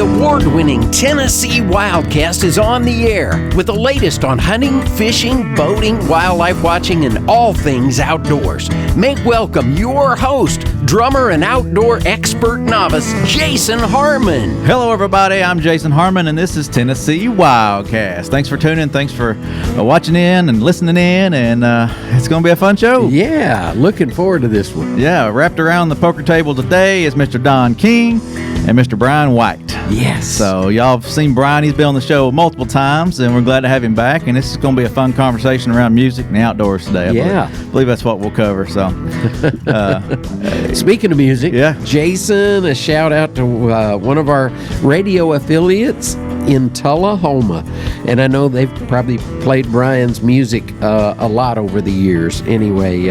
award-winning Tennessee Wildcast is on the air with the latest on hunting, fishing, boating, wildlife watching, and all things outdoors. Make welcome your host, drummer and outdoor expert novice, Jason Harmon. Hello, everybody. I'm Jason Harmon, and this is Tennessee Wildcast. Thanks for tuning in. Thanks for watching in and listening in, and it's going to be a fun show. Yeah, looking forward to this one. Yeah, wrapped around the poker table today is Mr. Don King and Mr. Bryan White. Yes. So y'all have seen Bryan. He's been on the show multiple times, and we're glad to have him back. And this is going to be a fun conversation around music and the outdoors today. I believe that's what we'll cover. So, speaking of music, yeah, Jason, a shout out to one of our radio affiliates in Tullahoma, and I know they've probably played Bryan's music a lot over the years. Anyway,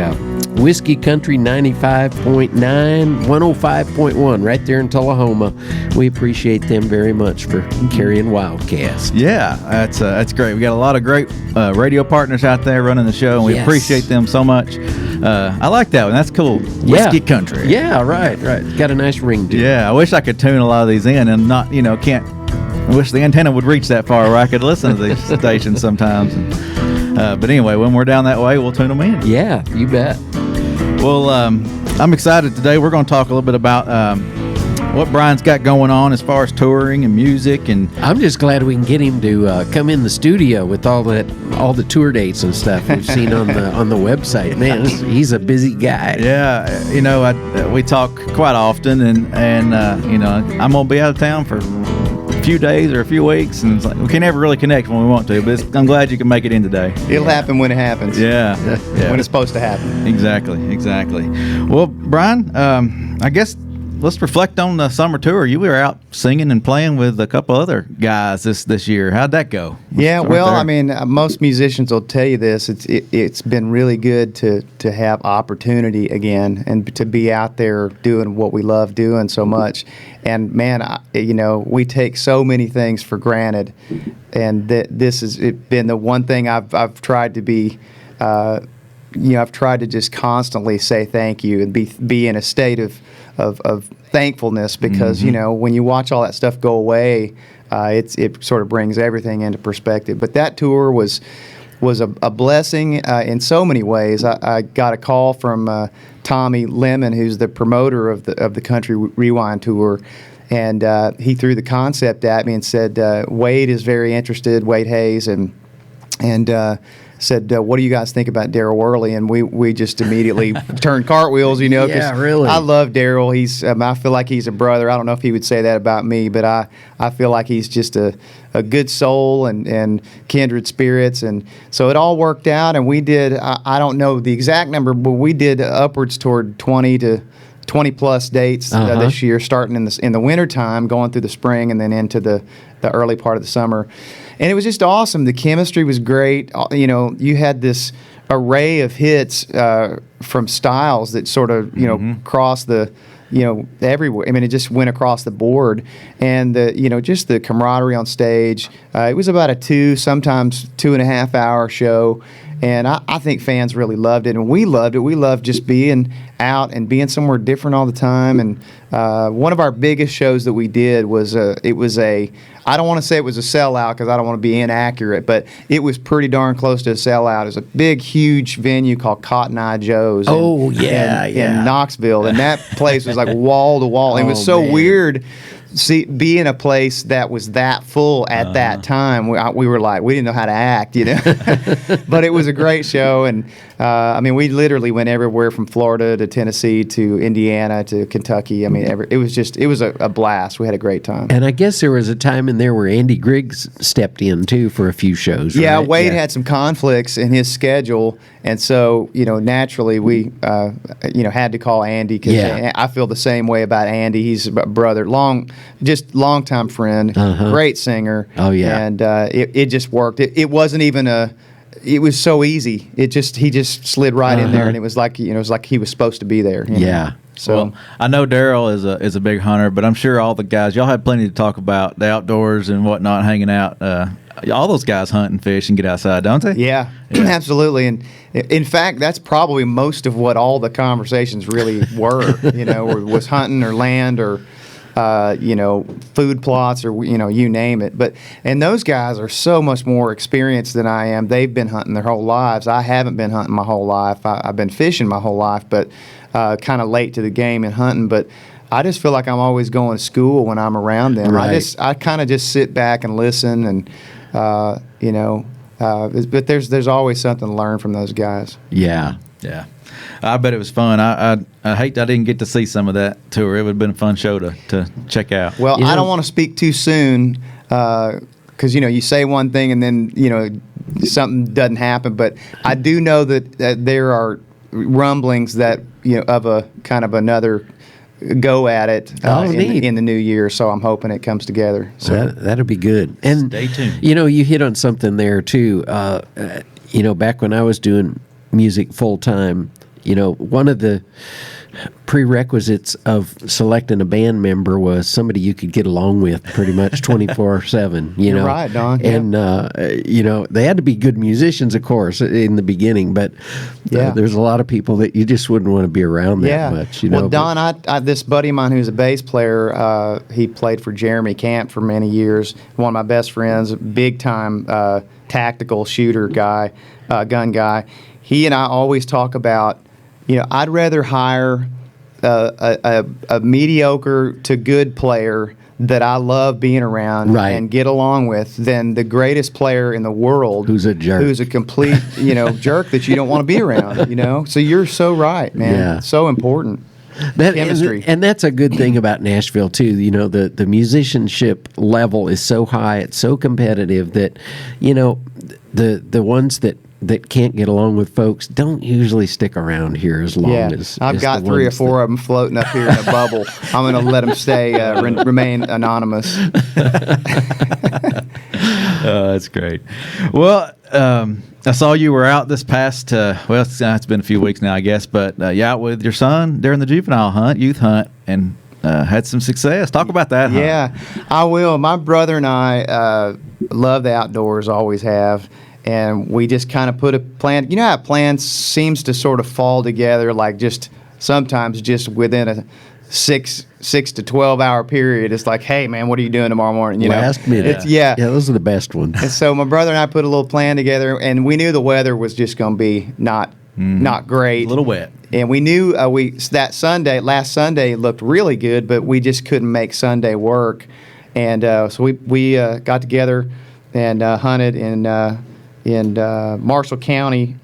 Whiskey Country 95.9, 105.1 right there in Tullahoma. We appreciate them very much for carrying Wildcast. Yeah, that's great. We got a lot of great radio partners out there running the show, and we appreciate them so much. I like that one. That's cool. Whiskey Country. Yeah, right. Got a nice ring to it. Yeah, I wish I could tune a lot of these in and not, can't. I wish the antenna would reach that far where I could listen to these stations sometimes. But anyway, when we're down that way, we'll tune them in. Yeah, you bet. Well, I'm excited today. We're going to talk a little bit about what Bryan's got going on as far as touring and music, and I'm just glad we can get him to come in the studio with all the tour dates and stuff we've seen on the website. Man, he's a busy guy. Yeah, we talk quite often, and I'm gonna be out of town for a few days or a few weeks, and it's like we can never really connect when we want to. But I'm glad you can make it in today. It'll happen when it happens. Yeah. When it's supposed to happen. Exactly. Well, Bryan, I guess let's reflect on the summer tour. You were out singing and playing with a couple other guys this year. How'd that go? Yeah, well, I mean, most musicians will tell you this. It's been really good to have opportunity again and to be out there doing what we love doing so much. And man, we take so many things for granted, and this has been the one thing I've tried to be. I've tried to just constantly say thank you and be in a state of thankfulness, because when you watch all that stuff go away, it sort of brings everything into perspective. But that tour was a blessing in so many ways. I got a call from Tommy Lemon, who's the promoter of the Country Rewind tour, and he threw the concept at me and said Wade is very interested, Wade Hayes, and said, what do you guys think about Daryl Worley? And we just immediately turned cartwheels, Yeah, really. I love Daryl. He's I feel like he's a brother. I don't know if he would say that about me, but I feel like he's just a good soul and kindred spirits. And so it all worked out, and we did, I don't know the exact number, but we did upwards toward 20 plus dates this year, starting in the wintertime, going through the spring, and then into the early part of the summer. And it was just awesome. The chemistry was great. You had this array of hits from styles that sort of, crossed the, everywhere. I mean, it just went across the board. And, just the camaraderie on stage. It was about a sometimes 2.5 hour show. And I think fans really loved it, and we loved it. We loved just being out and being somewhere different all the time. And one of our biggest shows that we did was I don't want to say it was a sellout because I don't want to be inaccurate, but it was pretty darn close to a sellout. It was a big, huge venue called Cotton Eye Joe's. In Knoxville, and that place was like wall to wall. It was so weird. Be in a place that was that full at that time. We were like, we didn't know how to act, But it was a great show, and we literally went everywhere from Florida to Tennessee to Indiana to Kentucky. I mean, it was a blast. We had a great time. And I guess there was a time in there where Andy Griggs stepped in too for a few shows. Yeah, right? Wade had some conflicts in his schedule, and so naturally we had to call Andy, because I feel the same way about Andy. He's a brother, longtime friend, great singer. Oh yeah, and it just worked. It wasn't even it was so easy. He just slid right in there, and it was like it was like he was supposed to be there. Yeah. So well, I know Daryl is a big hunter, but I'm sure all the guys, y'all had plenty to talk about the outdoors and whatnot, hanging out. All those guys hunt and fish and get outside, don't they? Yeah, absolutely. And in fact, that's probably most of what all the conversations really were. Was hunting or land or food plots, or you name it. And those guys are so much more experienced than I am. They've been hunting their whole lives. I haven't been hunting my whole life. I've been fishing my whole life, but kind of late to the game in hunting. But I just feel like I'm always going to school when I'm around them. Right. I kind of just sit back and listen, and but there's always something to learn from those guys. Yeah. Yeah. I bet it was fun. I hate I didn't get to see some of that tour. It would have been a fun show to check out. Well, I don't want to speak too soon because you say one thing and then something doesn't happen. But I do know that there are rumblings that of a kind of another go at it in the new year. So I'm hoping it comes together. So That'll be good. And stay tuned. You hit on something there too. Back when I was doing music full time, one of the prerequisites of selecting a band member was somebody you could get along with pretty much 24/7. You're right, Don. And they had to be good musicians, of course, in the beginning. But there's a lot of people that you just wouldn't want to be around that much. Well, Don, I this buddy of mine who's a bass player, he played for Jeremy Camp for many years. One of my best friends, big time tactical shooter guy, gun guy. He and I always talk about, I'd rather hire a mediocre to good player that I love being around and get along with than the greatest player in the world who's a jerk, who's a complete jerk that you don't want to be around. So you're so right, man. Yeah. So important. Chemistry. And that's a good thing about Nashville too. The musicianship level is so high, it's so competitive that the ones that can't get along with folks don't usually stick around here as long as I've got 3 or 4 of them floating up here in a bubble. I'm going to let them stay remain anonymous. That's great. Well, I saw you were out this past it's been a few weeks now, I guess, but you out with your son during the juvenile youth hunt, and had some success. Talk about that hunt. Yeah, I will. My brother and I love the outdoors, always have. And we just kind of put a plan. You know how plans seems to sort of fall together, like just sometimes just within a 6 to 12 hour period. It's like, hey man, what are you doing tomorrow morning? Last minute. Yeah, those are the best ones. And so my brother and I put a little plan together, and we knew the weather was just going to be not great, a little wet. And we knew last Sunday looked really good, but we just couldn't make Sunday work. And so we got together and hunted in Marshall County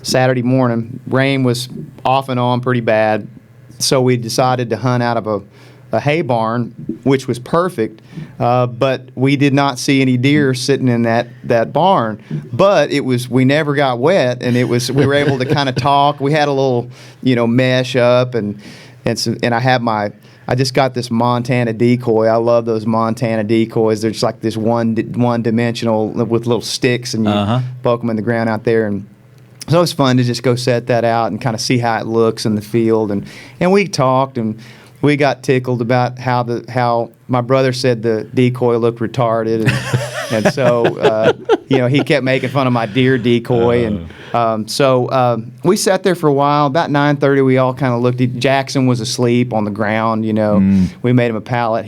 Saturday morning. Rain was off and on pretty bad, so we decided to hunt out of a hay barn, which was perfect, but we did not see any deer sitting in that barn. But we never got wet, and we were able to kind of talk. We had a little mesh up, and I just got this Montana decoy. I love those Montana decoys. They're just like this one-dimensional with little sticks, and you poke them in the ground out there. And so it was fun to just go set that out and kind of see how it looks in the field. And we talked, and we got tickled about how my brother said the decoy looked retarded, and so he kept making fun of my deer decoy, and so we sat there for a while. About 9:30, we all kind of looked. Jackson was asleep on the ground. We made him a pallet.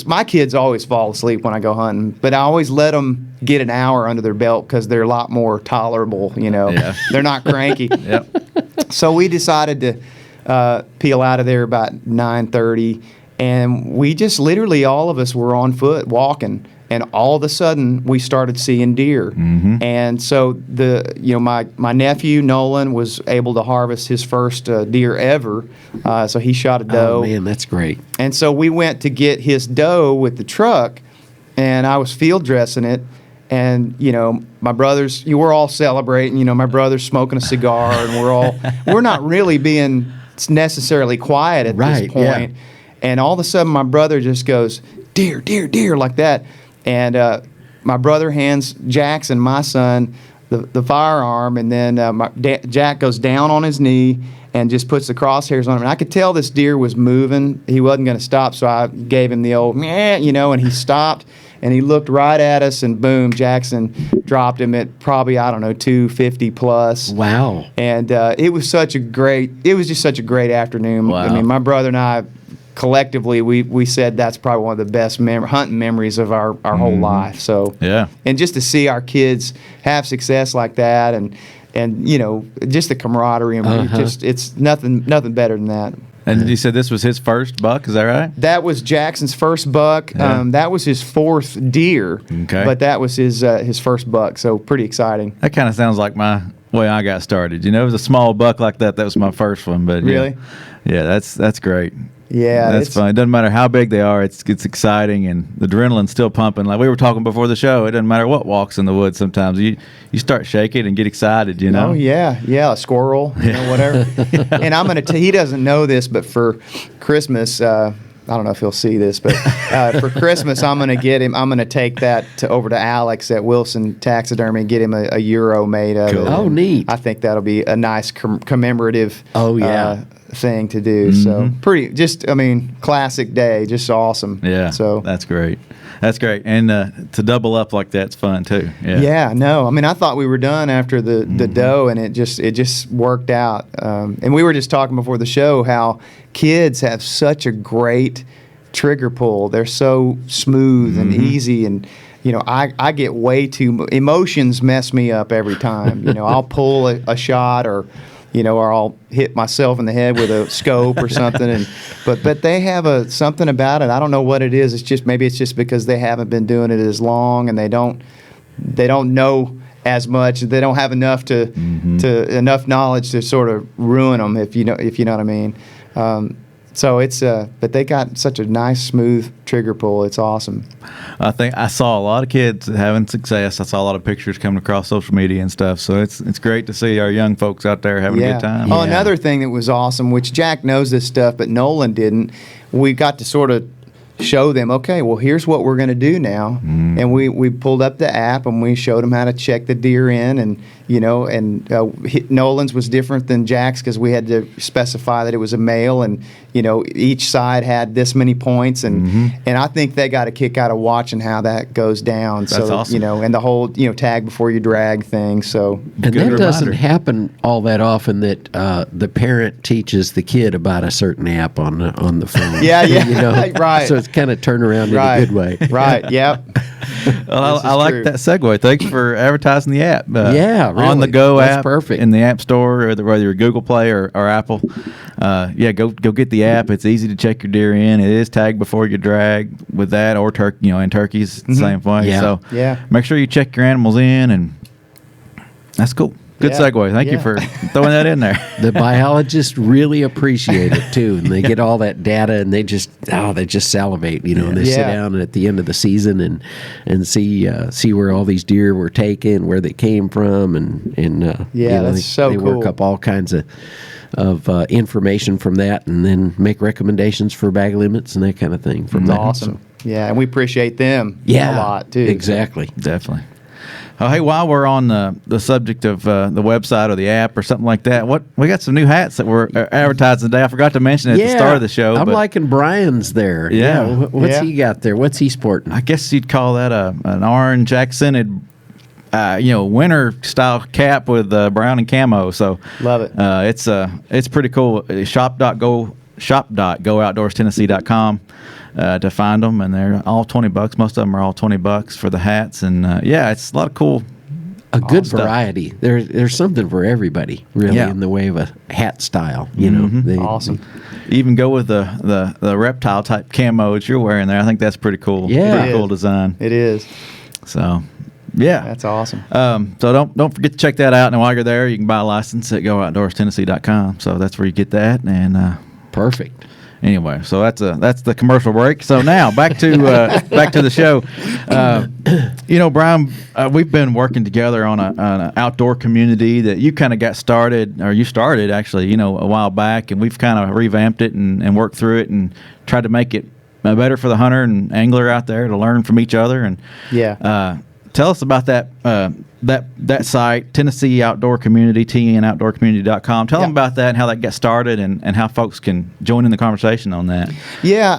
My kids always fall asleep when I go hunting, but I always let them get an hour under their belt because they're a lot more tolerable. They're not cranky. Yep. So we decided to peel out of there about 9:30, and we just literally all of us were on foot walking, and all of a sudden we started seeing deer. And so my nephew Nolan was able to harvest his first deer ever, so he shot a doe. Oh man, that's great. And so we went to get his doe with the truck, and I was field dressing it. And my brothers, we're all celebrating. My brother's smoking a cigar, and we're not really being necessarily quiet at this point. And all of a sudden, my brother just goes, "Deer, deer, deer," like that. And my brother hands Jackson, my son, the firearm, and then Jack goes down on his knee and just puts the crosshairs on him. And I could tell this deer was moving. He wasn't going to stop, so I gave him the old meh, and he stopped. And he looked right at us, and boom, Jackson dropped him at probably, 250 plus. Wow. And it was just such a great afternoon. Wow. I mean, my brother and I collectively, we said that's probably one of the best hunting memories of our whole life. So Yeah. and just to see our kids have success like that, and just the camaraderie, and just it's nothing better than that. And you said this was his first buck, is that right? That was Jackson's first buck. Yeah. That was his fourth deer, Okay. but that was his first buck. So pretty exciting. That kind of sounds like my way I got started. It was a small buck like that. That was my first one. But Really? yeah, that's great. Yeah, That's fun. It doesn't matter how big they are. It's exciting, and the adrenaline's still pumping. Like we were talking before the show, it doesn't matter what walks in the woods. Sometimes you start shaking and get excited. Oh yeah, a squirrel, whatever. And I'm gonna. He doesn't know this, but for Christmas, I don't know if he'll see this, but for Christmas, I'm gonna get him. I'm gonna take that over to Alex at Wilson Taxidermy and get him a euro made of it. Oh, neat. I think that'll be a nice commemorative. Oh, yeah. Thing to do. So classic day, just awesome. Yeah. So that's great. That's great. And to double up like that's fun too. Yeah. Yeah, no. I thought we were done after the doe, and it just worked out. And we were just talking before the show how kids have such a great trigger pull. They're so smooth and easy, and I get way too emotions mess me up every time. I'll pull a shot or I'll hit myself in the head with a scope or something. But they have something about it. I don't know what it is. Maybe it's just because they haven't been doing it as long, and they don't know as much. They don't have enough enough knowledge to sort of ruin them, if you know what I mean. So it's but they got such a nice smooth trigger pull. It's awesome. I think I saw a lot of kids having success. I saw a lot of pictures coming across social media and stuff. So it's great to see our young folks out there having a good time. Oh, another thing that was awesome, which Jack knows this stuff, but Nolan didn't. We got to sort of show them, okay, well, here's what we're going to do now. And we pulled up the app and we showed them how to check the deer in, and Nolan's was different than Jack's because we had to specify that it was a male, and each side had this many points, and I think they got a kick out of watching how that goes down. That's awesome. And the whole tag before you drag thing. So And that doesn't reminder. happen all that often, that the parent teaches the kid about a certain app on the phone. Yeah. Right. So it's kind of turned around in a good way. Right. Yep. Well, I like true. that segue. Thanks for advertising the app. Yeah, really. On the go That's app, perfect. in the App Store, whether you're Google Play or Apple. Go get the app. It's easy to check your deer in. It is tagged before you drag with that, or and turkeys the same way. Yeah. So Yeah. make sure you check your animals in, and that's cool. Good Yeah. segue. Thank you Yeah. for throwing that in there. The biologists really appreciate it too, and they get all that data, and they just salivate, and they sit Yeah. down at the end of the season and see where all these deer were taken, where they came from, and that's so they work cool. up all kinds of information from that, and then make recommendations for bag limits and that kind of thing from that. Awesome. Yeah, and we appreciate them Yeah, a lot too. exactly. Definitely. Oh, hey, while we're on the subject of the website or the app or something like that, we got some new hats that we're advertising today. I forgot to mention it at the start of the show. I'm but liking Brian's there. Yeah. What's Yeah. he got there? What's he sporting? I guess you'd call that an orange accented, winter style cap with brown and camo. So Love it. It's pretty cool. Shop.gooutdoorstennessee.com to find them, and they're all $20. Most of them are all $20 for the hats, and it's a lot of cool. A good stuff. variety. There's something for everybody, really, Yeah. in the way of a hat style. They- Awesome. Even go with the reptile type camo that you're wearing there. I think that's pretty cool. Yeah. Pretty It cool is. design. It is. So, yeah. That's awesome. So don't forget to check that out. And while you're there, you can buy a license at gooutdoorstennessee.com. So that's where you get that. And Perfect. anyway, so that's the commercial break. So now back to the show. Brian, we've been working together on an outdoor community that you kind of got started, or you started actually, a while back, and we've kind of revamped it and worked through it and tried to make it better for the hunter and angler out there to learn from each other. And Yeah. tell us about that site, Tennessee Outdoor Community, tnoutdoorcommunity.com. Tell them about that and how that got started, and how folks can join in the conversation on that. Yeah,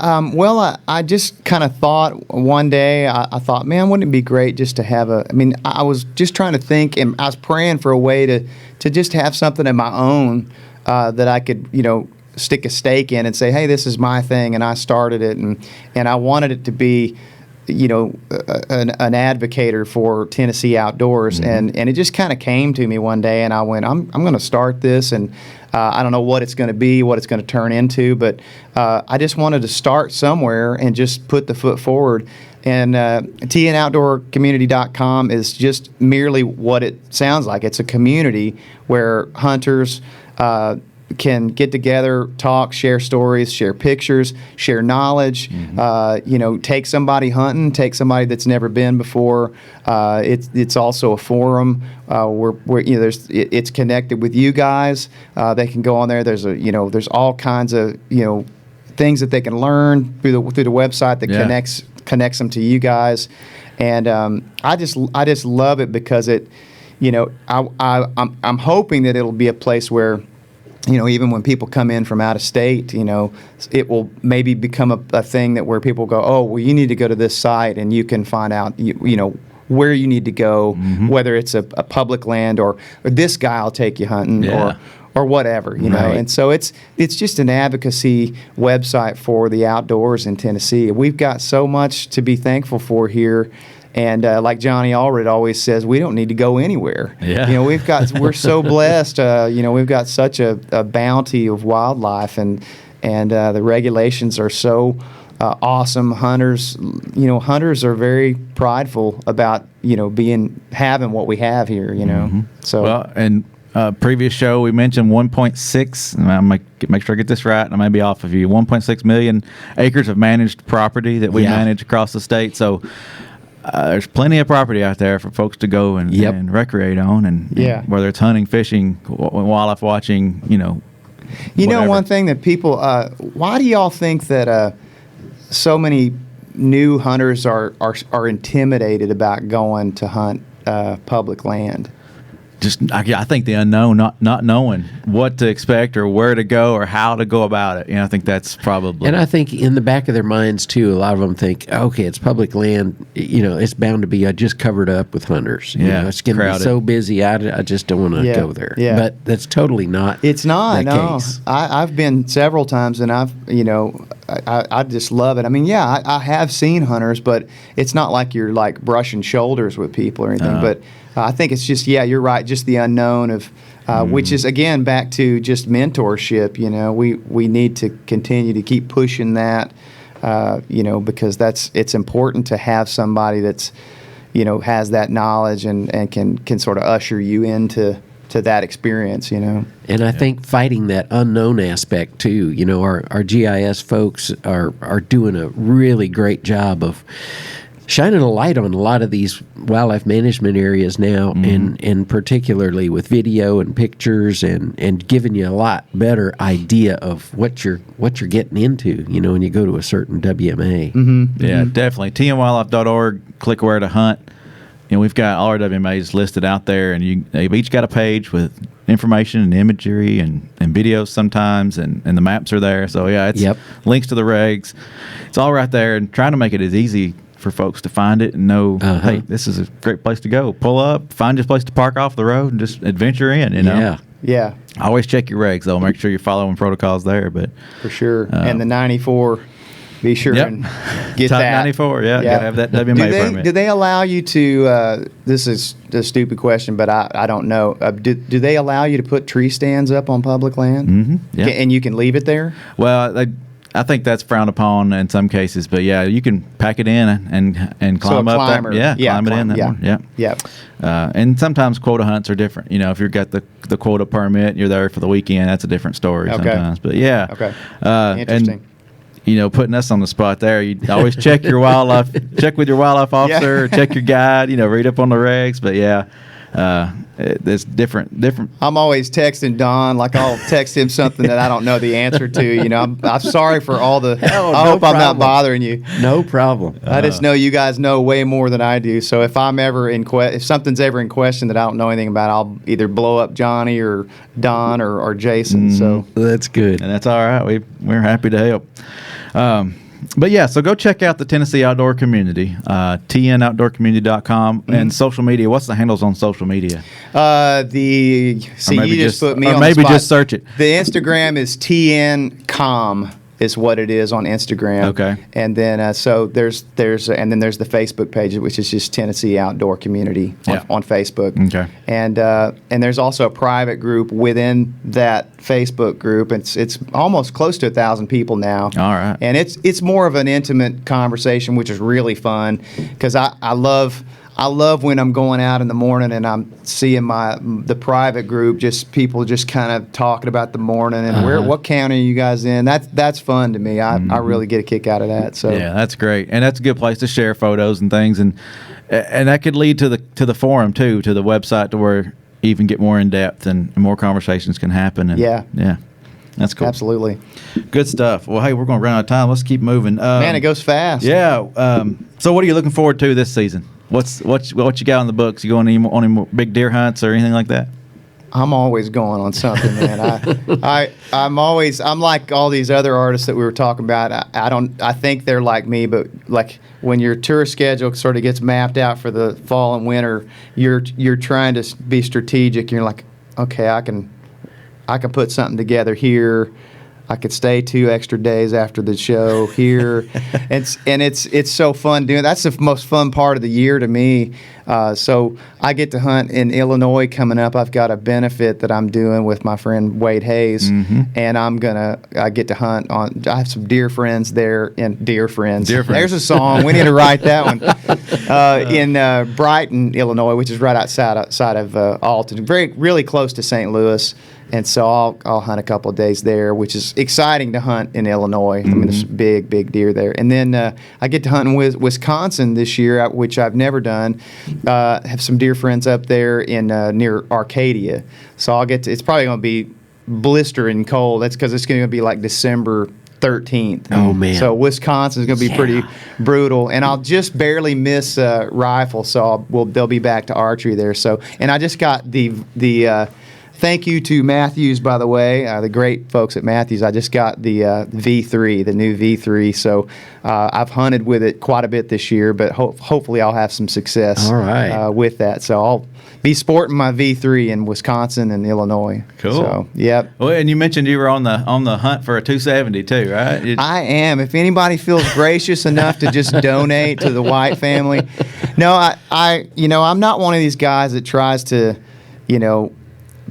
I just kind of thought one day, I thought, man, wouldn't it be great just to have I was just trying to think, and I was praying for a way to just have something of my own that I could, stick a stake in and say, hey, this is my thing, and I started it, and I wanted it to be, an advocator for Tennessee outdoors, and it just kind of came to me one day, and I went, I'm going to start this, and I don't know what it's going to be, what it's going to turn into, but I just wanted to start somewhere and just put the foot forward. And tnoutdoorcommunity.com is just merely what it sounds like. It's a community where hunters can get together, talk, share stories, share pictures, share knowledge. Take somebody hunting, take somebody that's never been before. It's also a forum where it's connected with you guys. They can go on there. There's all kinds of things that they can learn through the website that connects them to you guys, and I just love it because it, I'm hoping that it'll be a place where, even when people come in from out of state, it will maybe become a thing that where people go, oh, well, you need to go to this site, and you can find out, where you need to go, whether it's a public land or this guy will take you hunting or whatever, Right. And so it's just an advocacy website for the outdoors in Tennessee. We've got so much to be thankful for here. And like Johnny Allred always says, we don't need to go anywhere. Yeah. We're so blessed. We've got such a bounty of wildlife, and the regulations are so awesome. Hunters are very prideful about having what we have here. So Well, and previous show we mentioned 1.6. I'm gonna make sure I get this right. I may be off of you. 1.6 million acres of managed property that we manage across the state. So. There's plenty of property out there for folks to go and recreate on, and whether it's hunting, fishing, wildlife watching, whatever. One thing that people, why do y'all think that so many new hunters are intimidated about going to hunt public land? I think the unknown, not knowing what to expect or where to go or how to go about it. I think that's probably. And I think in the back of their minds too, a lot of them think, okay, it's public land. It's bound to be just covered up with hunters. It's going to be so busy. I just don't want to go there. Yeah. But that's totally not. It's not. the No, case. I've been several times, and I just love it. I mean, I have seen hunters, but it's not like you're like brushing shoulders with people or anything. But I think it's just, you're right, just the unknown of, which is, again, back to just mentorship. We need to continue to keep pushing that, because it's important to have somebody that's, has that knowledge and can sort of usher you into that experience, And I think fighting that unknown aspect too. Our GIS folks are doing a really great job of shining a light on a lot of these wildlife management areas now, and particularly with video and pictures, and giving you a lot better idea of what you're getting into, when you go to a certain WMA. Yeah, definitely. tnwildlife.org, click where to hunt. We've got all our WMAs listed out there, and they've each got a page with information and imagery and videos sometimes, and the maps are there. So, it's links to the regs. It's all right there, and trying to make it as easy for folks to find it and know, hey, this is a great place to go. Pull up, find your place to park off the road, and just adventure in, Yeah. Always check your regs, though. Make sure you're following protocols there. But For sure. And the 94, be sure and get Type that. 94, got to have that WMA permit. Do they allow you to, this is a stupid question, but I don't know. Do they allow you to put tree stands up on public land? Mm-hmm. Yeah. And you can leave it there? Well, I think that's frowned upon in some cases, but you can pack it in and climb up climber. that. Climb it in that one. Yeah. And sometimes quota hunts are different. If you've got the quota permit, you're there for the weekend. That's a different story sometimes. But Okay. Interesting. And putting us on the spot there, you always check your wildlife, check with your wildlife officer, check your guide. Read up on the regs. But there's different. I'm always texting Don, like I'll text him something that I don't know the answer to. I'm sorry for all the. I hope I'm not bothering you. No problem. I just know you guys know way more than I do. So if I'm ever if something's ever in question that I don't know anything about, I'll either blow up Johnny or Don or Jason. So That's good. And that's all right. We're happy to help. But yeah, so go check out the Tennessee Outdoor Community, tnoutdoorcommunity.com, and social media. What's the handles on social media? You just put me on the maybe spot. just search it. The Instagram is tncom is what it is on Instagram. Okay. And then there's the Facebook page, which is just Tennessee Outdoor Community on Facebook. Okay. And there's also a private group within that Facebook group. It's almost close to 1,000 people now. All right. And it's more of an intimate conversation, which is really fun because I love when I'm going out in the morning and I'm seeing the private group, just people just kind of talking about the morning and what county are you guys in. That's fun to me. I really get a kick out of that. So yeah, that's great, and that's a good place to share photos and things, and that could lead to the forum too, to the website, to where you even get more in depth and more conversations can happen. And yeah, that's cool. Absolutely. Good stuff. Well, hey, we're going to run out of time. Let's keep moving. Man, it goes fast. Yeah. So, what are you looking forward to this season? What you got on the books? You going on any more big deer hunts or anything like that? I'm always going on something, man. I'm like all these other artists that we were talking about. I think they're like me, but like when your tour schedule sort of gets mapped out for the fall and winter, you're trying to be strategic. You're like, okay, I can put something together here. I could stay 2 extra days after the show here. It's so fun doing. That's the most fun part of the year to me. So I get to hunt in Illinois coming up. I've got a benefit that I'm doing with my friend Wade Hayes, and I get to hunt on. I have some dear friends there, and dear friends. There's a song. We need to write that one in Brighton, Illinois, which is right outside of Alton, really close to St. Louis. And so I'll hunt a couple of days there, which is exciting to hunt in Illinois. I mean, there's big deer there. And then I get to hunt in Wisconsin this year, which I've never done. Have some deer friends up there in near Arcadia. So I'll get to. It's probably going to be blistering cold. That's because it's going to be like December 13th. Oh, man. So Wisconsin's going to be pretty brutal, and I'll just barely miss rifle. So they'll be back to archery there. So, and I just got the. Thank you to Matthews, by the way, the great folks at Matthews. I just got the V3, the new V3. So I've hunted with it quite a bit this year, but hopefully I'll have some success with that. So I'll be sporting my V3 in Wisconsin and Illinois. Cool. So, yep. Well, and you mentioned you were on the hunt for a 270 too, right? I am. If anybody feels gracious enough to just donate to the White family. No, I'm not one of these guys that tries to,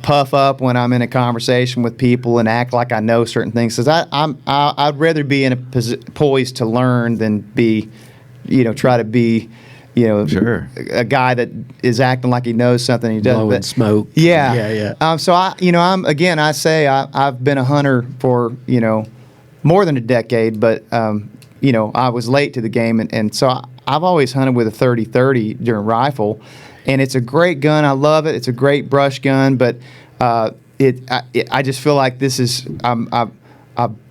puff up when I'm in a conversation with people and act like I know certain things. Because I'd rather be in a poised to learn than be, try to be, sure, a guy that is acting like he knows something he doesn't. Blowing smoke. Yeah. So I've been a hunter for more than a decade, but I was late to the game, and so I've always hunted with a 30-30 during rifle. And it's a great gun. I love it. It's a great brush gun, but I just feel like this is I'm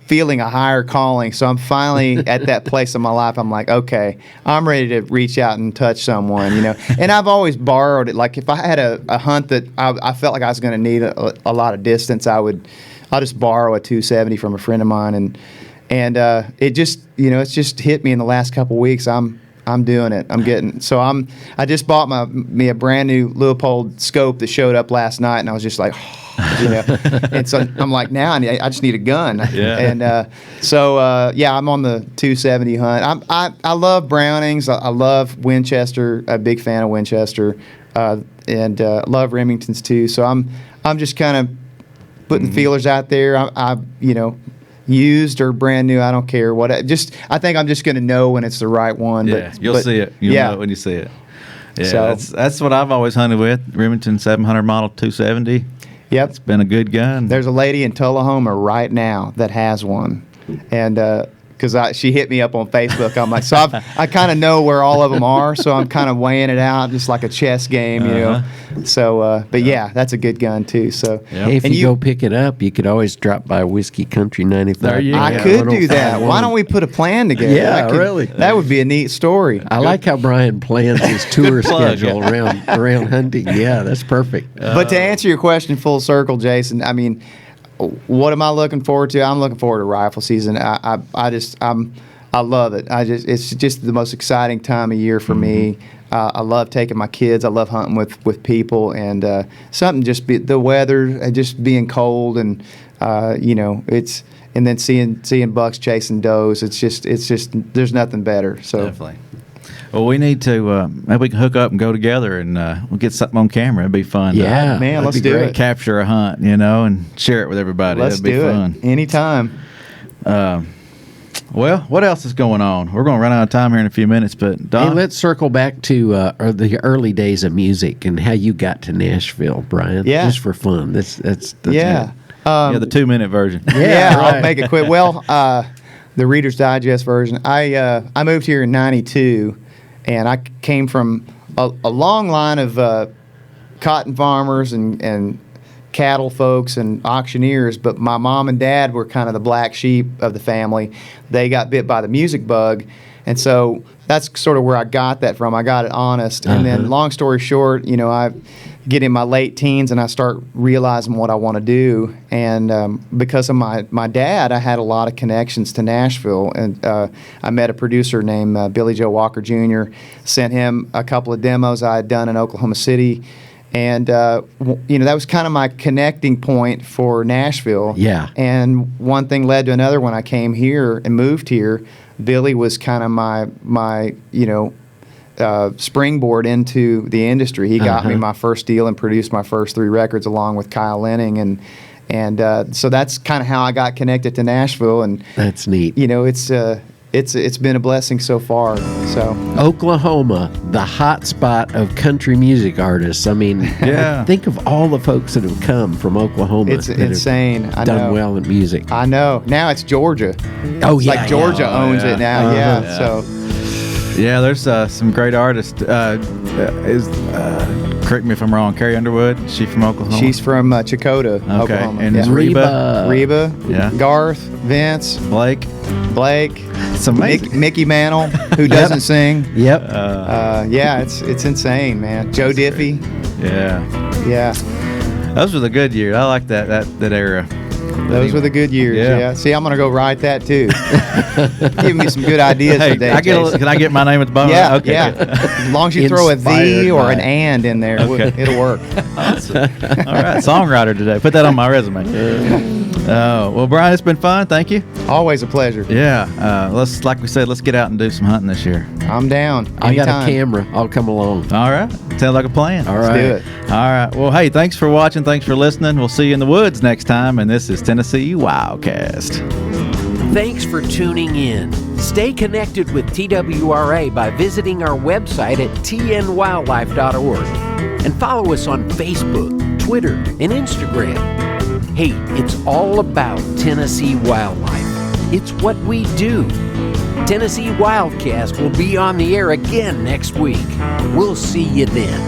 feeling a higher calling. So I'm finally at that place in my life. I'm like, okay, I'm ready to reach out and touch someone, And I've always borrowed it. Like if I had a hunt that I felt like I was going to need a lot of distance, I'll just borrow a 270 from a friend of mine, and it just it's just hit me in the last couple weeks. I'm doing it. I just bought me a brand new Leupold scope that showed up last night, and I was just like, and so I'm like, now I just need a gun. Yeah. And I'm on the 270 hunt. I love Brownings. I love Winchester. A big fan of Winchester, and love Remingtons too. So I'm just kind of putting feelers out there. I used or brand new, I don't care what. I think I'm just going to know when it's the right one. Yeah, you'll see it. You'll know it when you see it. Yeah, so, that's what I've always hunted with. Remington 700 model 270. Yep, it's been a good gun. There's a lady in Tullahoma right now that has one, and because she hit me up on Facebook. I'm like, so I kind of know where all of them are, so I'm kind of weighing it out, just like a chess game, So, but that's a good gun too. So, hey, if you go pick it up, you could always drop by Whiskey Country 95. I could do that. Why don't we put a plan together? Yeah, really. That would be a neat story. I like how Brian plans his tour schedule around hunting. Yeah, that's perfect. But to answer your question full circle, Jason, I mean, what am I looking forward to? I'm looking forward to rifle season. I love it. It's just the most exciting time of year for me. I love taking my kids. I love hunting with people, and something just the weather, just being cold, and it's and then seeing bucks chasing does. It's just there's nothing better. So definitely. Well, we need to maybe we can hook up and go together, and we'll get something on camera. It'd be fun. Yeah, man, let's do it. Capture a hunt, and share it with everybody. Let's That'd be do fun. it anytime. Well, what else is going on? We're going to run out of time here in a few minutes, but Don, Hey, let's circle back to the early days of music and how you got to Nashville, Brian. Yeah. Just for fun. That's Yeah. the 2-minute version. Yeah, right. I'll make it quick. Well, the Reader's Digest version. I moved here in '92, and I came from a long line of cotton farmers and cattle folks and auctioneers, but my mom and dad were kind of the black sheep of the family. They got bit by the music bug, and so that's sort of where I got that from. I got it honest. And then long story short, I get in my late teens and I start realizing what I want to do. And because of my dad, I had a lot of connections to Nashville. And I met a producer named Billy Joe Walker Jr., sent him a couple of demos I had done in Oklahoma City. And, that was kind of my connecting point for Nashville. Yeah. And one thing led to another. When I came here and moved here, Billy was kind of my springboard into the industry. He got me my first deal and produced my first 3 records along with Kyle Lenning. And so that's kind of how I got connected to Nashville. And That's neat. it's been a blessing so far. So Oklahoma, the hot spot of country music artists. I mean, Yeah. think of all the folks that have come from Oklahoma. it's that have insane. I done know. well in music. I know. Now it's Georgia. Oh, It's yeah. like Georgia yeah. owns Oh, yeah. it now. Uh-huh. Yeah. So Yeah, there's some great artists. Correct me if I'm wrong. Carrie Underwood, is she from Oklahoma? she's from Chakotah, Oklahoma. and Yeah. Reba, Reba, Yeah. Garth, Vince, Blake. Blake, It's amazing. Mickey Mantle, who doesn't sing. Yep. Yeah, it's insane, man. Joe Diffie. Yeah, Yeah, those were the good years. I like that era. those were the good years. Yeah. Yeah. See, I'm gonna go write that too. Give me some good ideas Hey, today. Jason. can I get my name at the bottom? Yeah, Okay. yeah. As long as you throw a Inspired "the" or by an it. "and" in there, Okay. it'll work. Awesome. All right, songwriter today. Put that on my resume. Well, Brian, it's been fun. Thank you. Always a pleasure. Yeah, like we said, let's get out and do some hunting this year. I'm down. I got a Anytime. camera. I'll come along. All right, sounds like a plan. All Let's right. do it. All right. Well, hey, thanks for watching. Thanks for listening. We'll see you in the woods next time. And this is Tennessee Wildcast. Thanks for tuning in. Stay connected with TWRA by visiting our website at tnwildlife.org and follow us on Facebook, Twitter, and Instagram. Hey, it's all about Tennessee wildlife. It's what we do. Tennessee Wildcast will be on the air again next week. We'll see you then.